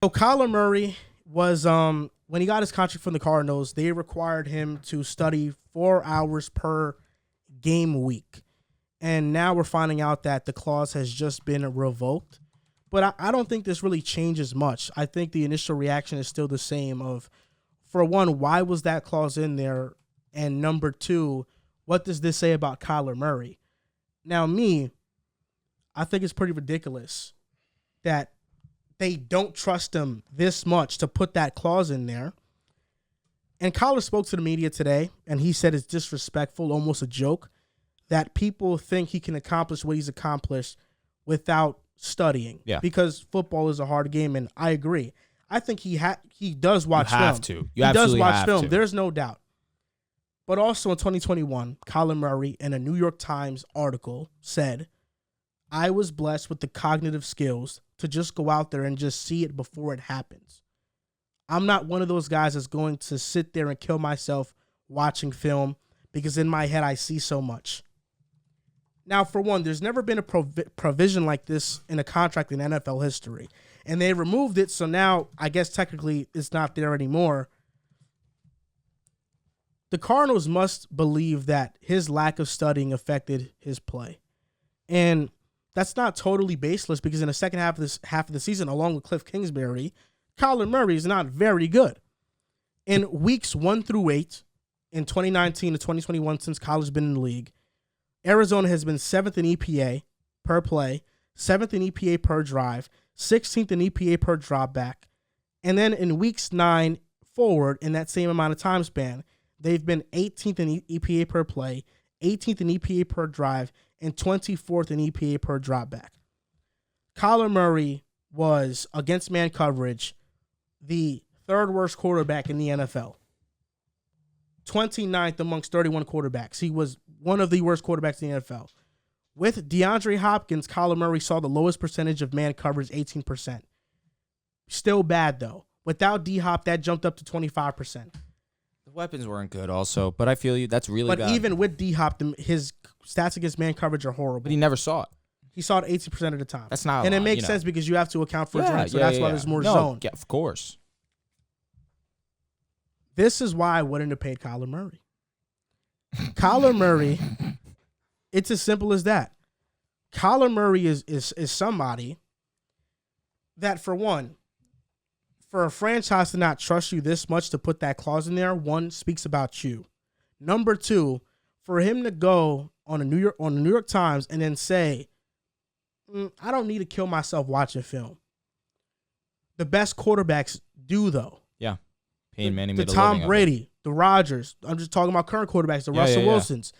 So Kyler Murray was when he got his contract from the Cardinals, they required him to study 4 hours per game week. And now we're finding out that the clause has just been revoked. But I don't think this really changes much. I think the initial reaction is still the same of, for one, why was that clause in there? And number two, what does this say about Kyler Murray? Now, I think it's pretty ridiculous that they don't trust him this much to put that clause in there. And Kyler spoke to the media today, and he said it's disrespectful, almost a joke, that people think he can accomplish what he's accomplished without studying. Yeah. Because football is a hard game, and I agree. I think he does watch film. You have to. You he absolutely does watch have film. to. There's no doubt. But also in 2021, Kyler Murray, in a New York Times article, said, I was blessed with the cognitive skills to just go out there and just see it before it happens. I'm not one of those guys that's going to sit there and kill myself watching film because in my head I see so much. Now, for one, there's never been a provision like this in a contract in NFL history. And they removed it, so now I guess technically it's not there anymore. The Cardinals must believe that his lack of studying affected his play. And that's not totally baseless because in the second half of the season, along with Cliff Kingsbury, Kyler Murray is not very good. In weeks 1 through 8, in 2019 to 2021, since Kyler's been in the league, Arizona has been 7th in EPA per play, 7th in EPA per drive, 16th in EPA per dropback. And then in weeks 9 forward, in that same amount of time span, they've been 18th in EPA per play, 18th in EPA per drive, and 24th in EPA per dropback. Kyler Murray was, against man coverage, the third worst quarterback in the NFL. 29th amongst 31 quarterbacks. He was one of the worst quarterbacks in the NFL. With DeAndre Hopkins, Kyler Murray saw the lowest percentage of man coverage, 18%. Still bad, though. Without D-Hop, that jumped up to 25%. The weapons weren't good also, but I feel you. That's really bad. But even with D-Hop, his stats against man coverage are horrible. But he never saw it. He saw it 80% of the time. That's not a And lot, it makes sense because you have to account for drones, so that's why there's more zone. Yeah, of course. This is why I wouldn't have paid Kyler Murray. Kyler Murray, it's as simple as that. Kyler Murray is somebody that, for one, for a franchise to not trust you this much to put that clause in there, one, speaks about you. Number two, for him to go on the New York Times and then say, I don't need to kill myself watching film. The best quarterbacks do, though. Yeah. Peyton Manning the made a Tom living Brady, the Rodgers. I'm just talking about current quarterbacks, the Russell Wilsons.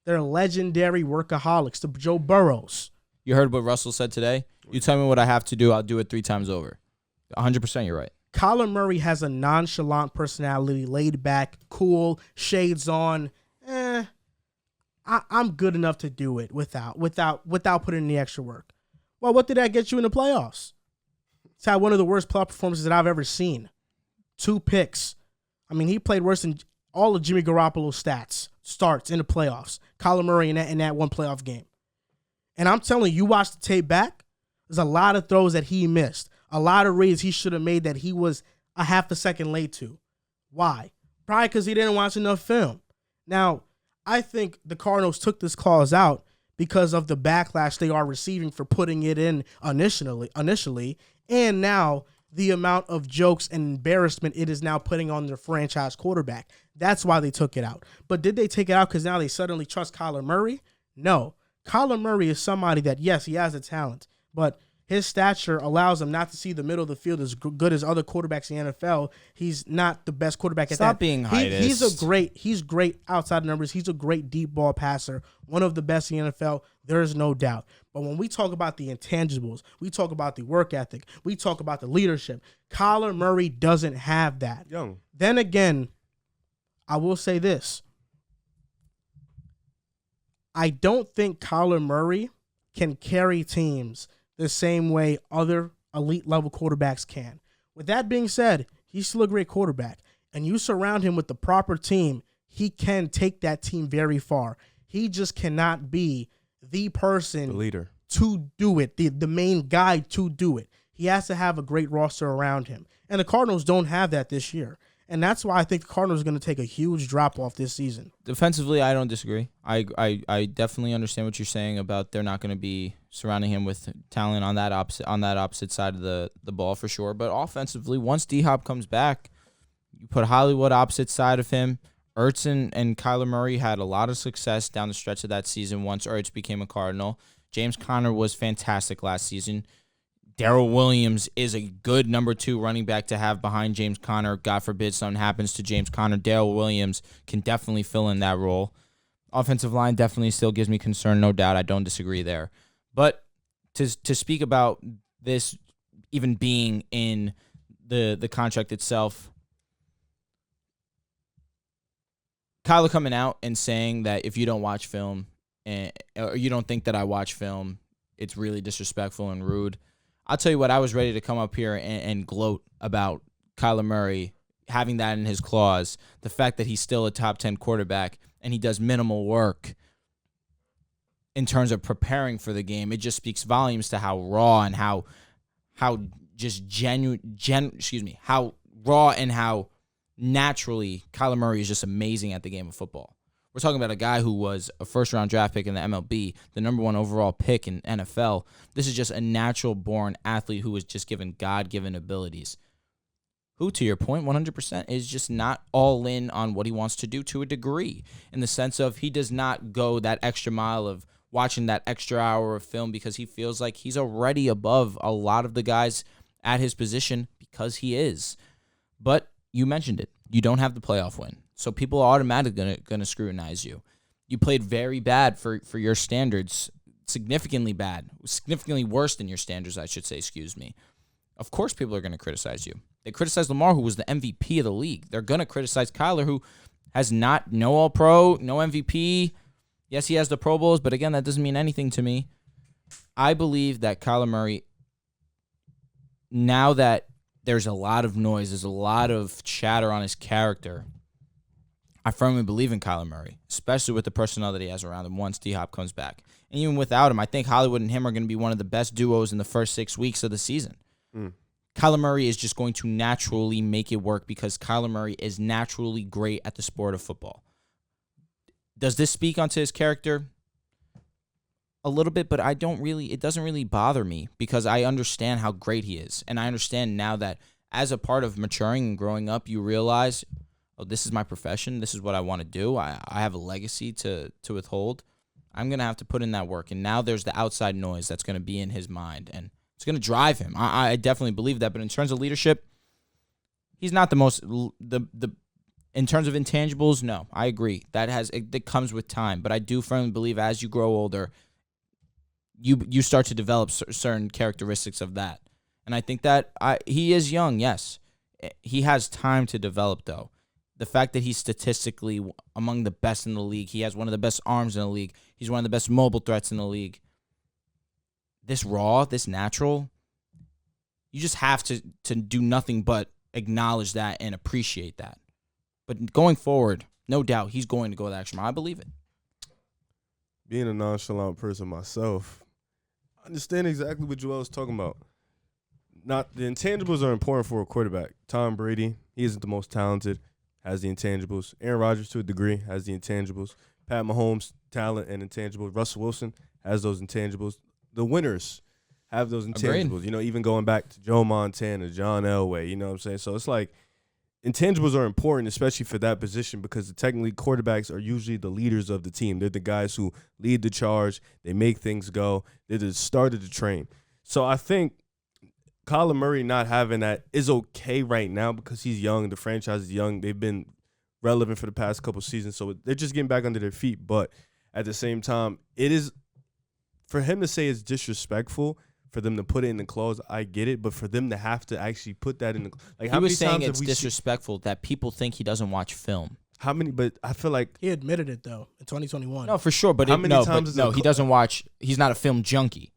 They're legendary workaholics. The Joe Burrows. You heard what Russell said today? You tell me what I have to do, I'll do it 3 times over. 100% you're right. Kyler Murray has a nonchalant personality, laid back, cool, shades on. I'm good enough to do it without putting in the extra work. Well, what did that get you in the playoffs? It's had one of the worst playoff performances that I've ever seen. 2 picks. I mean, he played worse than all of Jimmy Garoppolo's starts in the playoffs. Kyler Murray in that one playoff game. And I'm telling you, watch the tape back, there's a lot of throws that he missed. A lot of reads he should have made that he was a half a second late to. Why? Probably because he didn't watch enough film. Now, I think the Cardinals took this clause out because of the backlash they are receiving for putting it in initially, and now the amount of jokes and embarrassment it is now putting on their franchise quarterback. That's why they took it out. But did they take it out because now they suddenly trust Kyler Murray? No. Kyler Murray is somebody that, yes, he has the talent, but his stature allows him not to see the middle of the field as good as other quarterbacks in the NFL. He's not the best quarterback at that. Stop being heightist. He's great outside numbers. He's a great deep ball passer, one of the best in the NFL. There is no doubt. But when we talk about the intangibles, we talk about the work ethic, we talk about the leadership, Kyler Murray doesn't have that. Then again, I will say this. I don't think Kyler Murray can carry teams the same way other elite level quarterbacks can. With that being said, he's still a great quarterback. And you surround him with the proper team, he can take that team very far. He just cannot be the person, the leader, to do it, the main guy to do it. He has to have a great roster around him. And the Cardinals don't have that this year. And that's why I think the Cardinals are going to take a huge drop-off this season. Defensively, I don't disagree. I definitely understand what you're saying about they're not going to be surrounding him with talent on that opposite side of the ball for sure. But offensively, once D-Hop comes back, you put Hollywood opposite side of him. Ertz and Kyler Murray had a lot of success down the stretch of that season once Ertz became a Cardinal. James Conner was fantastic last season. Darrell Williams is a good number 2 running back to have behind James Conner. God forbid something happens to James Conner. Darrell Williams can definitely fill in that role. Offensive line definitely still gives me concern, no doubt. I don't disagree there. But to speak about this even being in the contract itself, Kyler coming out and saying that if you don't watch film or you don't think that I watch film, it's really disrespectful and rude. I'll tell you what, I was ready to come up here and gloat about Kyler Murray having that in his clause, the fact that he's still a top 10 quarterback and he does minimal work in terms of preparing for the game. It just speaks volumes to how raw and how just how raw and how naturally Kyler Murray is just amazing at the game of football. We're talking about a guy who was a first-round draft pick in the MLB, the number 1 overall pick in NFL. This is just a natural-born athlete who was just given God-given abilities. Who, to your point, 100% is just not all in on what he wants to do to a degree, in the sense of he does not go that extra mile of watching that extra hour of film because he feels like he's already above a lot of the guys at his position because he is. But you mentioned it. You don't have the playoff win. So people are automatically going to scrutinize you. You played very bad for your standards, significantly bad, significantly worse than your standards, I should say, excuse me. Of course people are going to criticize you. They criticized Lamar, who was the MVP of the league. They're going to criticize Kyler, who has no All-Pro, no MVP. Yes, he has the Pro Bowls, but again, that doesn't mean anything to me. I believe that Kyler Murray, now that there's a lot of noise, there's a lot of chatter on his character, I firmly believe in Kyler Murray, especially with the personnel that he has around him once D-Hop comes back. And even without him, I think Hollywood and him are going to be one of the best duos in the first 6 weeks of the season. Kyler Murray is just going to naturally make it work because Kyler Murray is naturally great at the sport of football. Does this speak onto his character? A little bit, but it doesn't really bother me because I understand how great he is. And I understand now that as a part of maturing and growing up, you realize, oh, this is my profession. This is what I want to do. I have a legacy to withhold. I'm going to have to put in that work. And now there's the outside noise that's going to be in his mind. And it's going to drive him. I definitely believe that. But in terms of leadership, he's not the most in terms of intangibles, no, I agree. That comes with time. But I do firmly believe as you grow older, you start to develop certain characteristics of that. And I think that he is young, yes. He has time to develop, though. The fact that he's statistically among the best in the league, he has one of the best arms in the league, he's one of the best mobile threats in the league. This raw, this natural, you just have to do nothing but acknowledge that and appreciate that. But going forward, no doubt, he's going to go the extra mile. I believe it. Being a nonchalant person myself, I understand exactly what Joel was talking about. Not the intangibles are important for a quarterback. Tom Brady, he isn't the most talented, has the intangibles. Aaron Rodgers, to a degree, has the intangibles. Pat Mahomes, talent and intangibles. Russell Wilson has those intangibles. The winners have those intangibles. Agreed. You know, even going back to Joe Montana, John Elway, you know what I'm saying? So it's like intangibles are important, especially for that position, because technically quarterbacks are usually the leaders of the team. They're the guys who lead the charge. They make things go. They're the start of the train. So I think Kyler Murray not having that is okay right now because he's young. The franchise is young. They've been relevant for the past couple seasons, so they're just getting back under their feet. But at the same time, it is for him to say it's disrespectful for them to put it in the clause. I get it, but for them to have to actually put that in the like, he was saying it's disrespectful that people think he doesn't watch film. How many? But I feel like he admitted it though in 2021. No, for sure. But he doesn't watch. He's not a film junkie.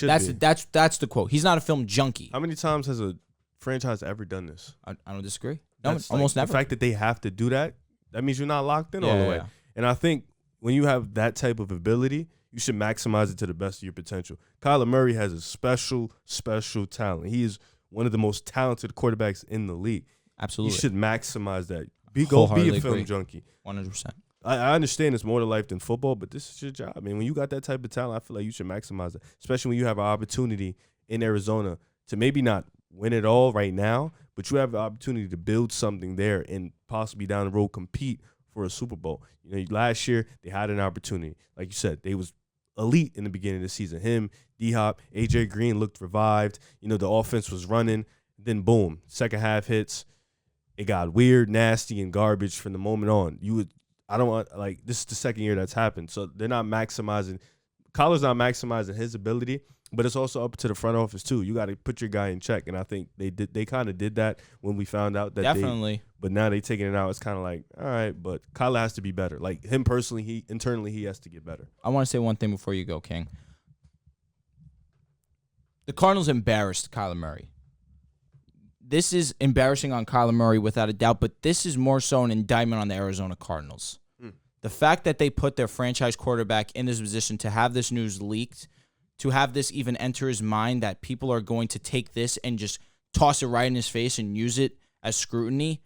That's the quote. He's not a film junkie. How many times has a franchise ever done this? I don't disagree. No, almost never. The fact that they have to do that, that means you're not locked in all the way. Yeah. And I think when you have that type of ability, you should maximize it to the best of your potential. Kyler Murray has a special talent. He is one of the most talented quarterbacks in the league. Absolutely. You should maximize that. Go be a film junkie. 100%. I understand it's more to life than football, but this is your job. I mean, when you got that type of talent, I feel like you should maximize it, especially when you have an opportunity in Arizona to maybe not win it all right now, but you have the opportunity to build something there and possibly down the road compete for a Super Bowl. You know, last year they had an opportunity. Like you said, they was elite in the beginning of the season. Him, D-Hop, A.J. Green looked revived. You know, the offense was running. Then, boom, second half hits. It got weird, nasty, and garbage from the moment on. This is the second year that's happened. So they're not maximizing. Kyler's not maximizing his ability, but it's also up to the front office too. You got to put your guy in check, and I think they kind of did that when we found out that Definitely. But now they taking it out. It's kind of like, all right, but Kyler has to be better. Like him personally, he has to get better. I want to say one thing before you go, King. The Cardinals embarrassed Kyler Murray. This is embarrassing on Kyler Murray without a doubt, but this is more so an indictment on the Arizona Cardinals. The fact that they put their franchise quarterback in this position to have this news leaked, to have this even enter his mind that people are going to take this and just toss it right in his face and use it as scrutiny,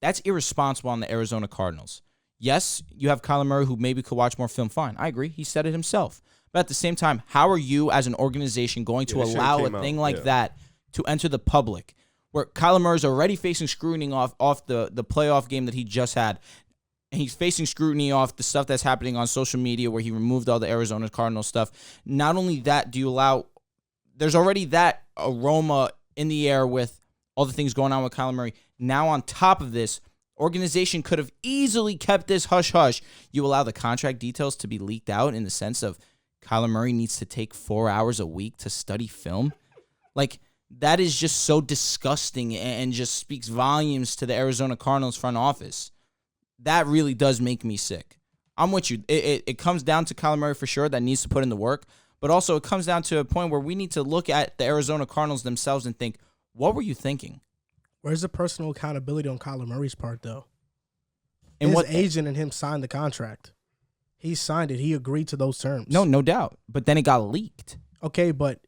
that's irresponsible on the Arizona Cardinals. Yes, you have Kyler Murray who maybe could watch more film. Fine, I agree. He said it himself. But at the same time, how are you as an organization going to allow a thing like that to enter the public, where Kyler Murray is already facing scrutiny off the playoff game that he just had? And he's facing scrutiny off the stuff that's happening on social media where he removed all the Arizona Cardinals stuff. Not only that, there's already that aroma in the air with all the things going on with Kyler Murray. Now on top of this, organization could have easily kept this hush-hush. You allow the contract details to be leaked out in the sense of Kyler Murray needs to take 4 hours a week to study film. Like, that is just so disgusting and just speaks volumes to the Arizona Cardinals front office. That really does make me sick. I'm with you. It comes down to Kyler Murray for sure that needs to put in the work, but also it comes down to a point where we need to look at the Arizona Cardinals themselves and think, what were you thinking? Where's the personal accountability on Kyler Murray's part, though? And His what agent and him signed the contract. He signed it. He agreed to those terms. No doubt. But then it got leaked. Okay, but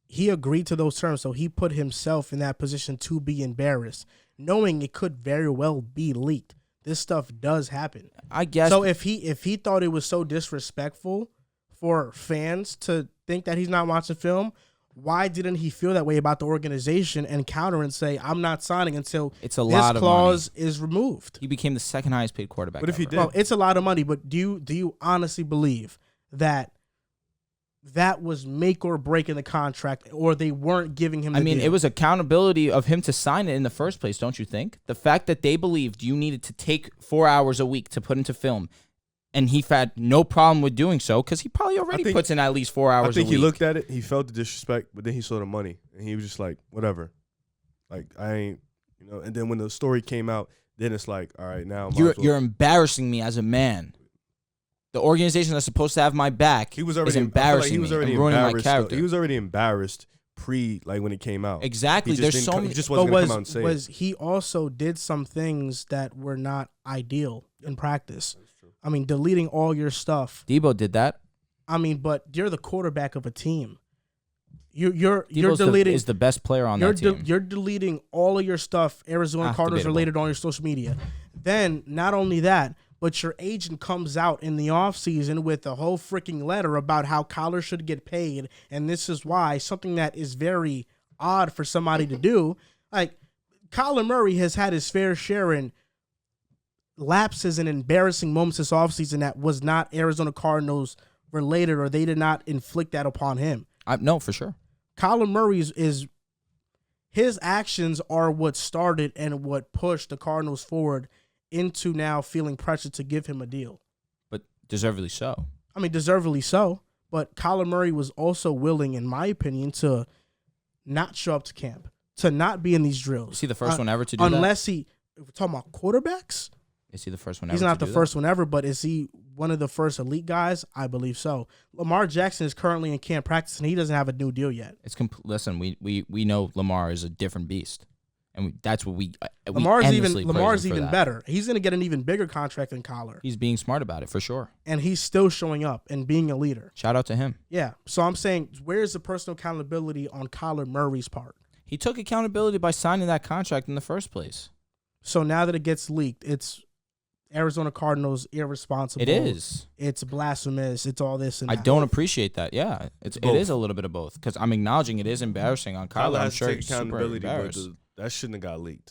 he agreed to those terms, so he put himself in that position to be embarrassed, knowing it could very well be leaked. This stuff does happen. I guess. So if he thought it was so disrespectful for fans to think that he's not watching film, why didn't he feel that way about the organization and counter and say, I'm not signing until It's a lot of clause is removed? He became the second highest paid quarterback. What if he ever. did? Well, it's a lot of money, but do you honestly believe that was make or break in the contract, or they weren't giving him the deal? It was accountability of him to sign it in the first place, don't you think? The fact that they believed you needed to take 4 hours a week to put into film, and he had no problem with doing so because he probably already puts in at least 4 hours a week. I think he looked at it, he felt the disrespect, but then he saw the money, and he was just like, whatever. Like, I ain't, and then when the story came out, then it's like, all right, now you're embarrassing me as a man. The organization that's supposed to have my back is embarrassing me and ruining my character. He was already embarrassed when it came out. Exactly. There's so many. He just wasn't going to come out and say it. He also did some things that were not ideal in practice. That's true. I mean, deleting all your stuff. Debo did that. I mean, but you're the quarterback of a team. You're deleting is the best player on that team. You're deleting all of your stuff, Arizona Cardinals related, on your social media. Then not only that, but your agent comes out in the offseason with a whole freaking letter about how Kyler should get paid, and this is why, something that is very odd for somebody to do. Like, Kyler Murray has had his fair share in lapses and embarrassing moments this offseason that was not Arizona Cardinals related, or they did not inflict that upon him. No, for sure. Kyler Murray's his actions are what started and what pushed the Cardinals forward into now feeling pressure to give him a deal. But deservedly so. I mean, deservedly so. But Kyler Murray was also willing, in my opinion, to not show up to camp, to not be in these drills. Is he the first one ever to do that? Unless if we're talking about quarterbacks. Is he the first one ever? He's not the first one ever, but is he one of the first elite guys? I believe so. Lamar Jackson is currently in camp practice, and he doesn't have a new deal yet. Listen, we know Lamar is a different beast. And that's what we Lamar's endlessly praise him for even that. better. He's going to get an even bigger contract than Kyler. He's being smart about it for sure. And he's still showing up and being a leader. Shout out to him. Yeah. So I'm saying, where's the personal accountability on Kyler Murray's part? He took accountability by signing that contract in the first place. So now that it gets leaked, it's Arizona Cardinals irresponsible. It is. It's blasphemous. It's all this and I that. don't appreciate that. Yeah, it both. is a little bit of both because I'm acknowing it is embarrassing on Kyler. I'm has sure to take he's super accountability, but embarrassed. that shouldn't have got leaked.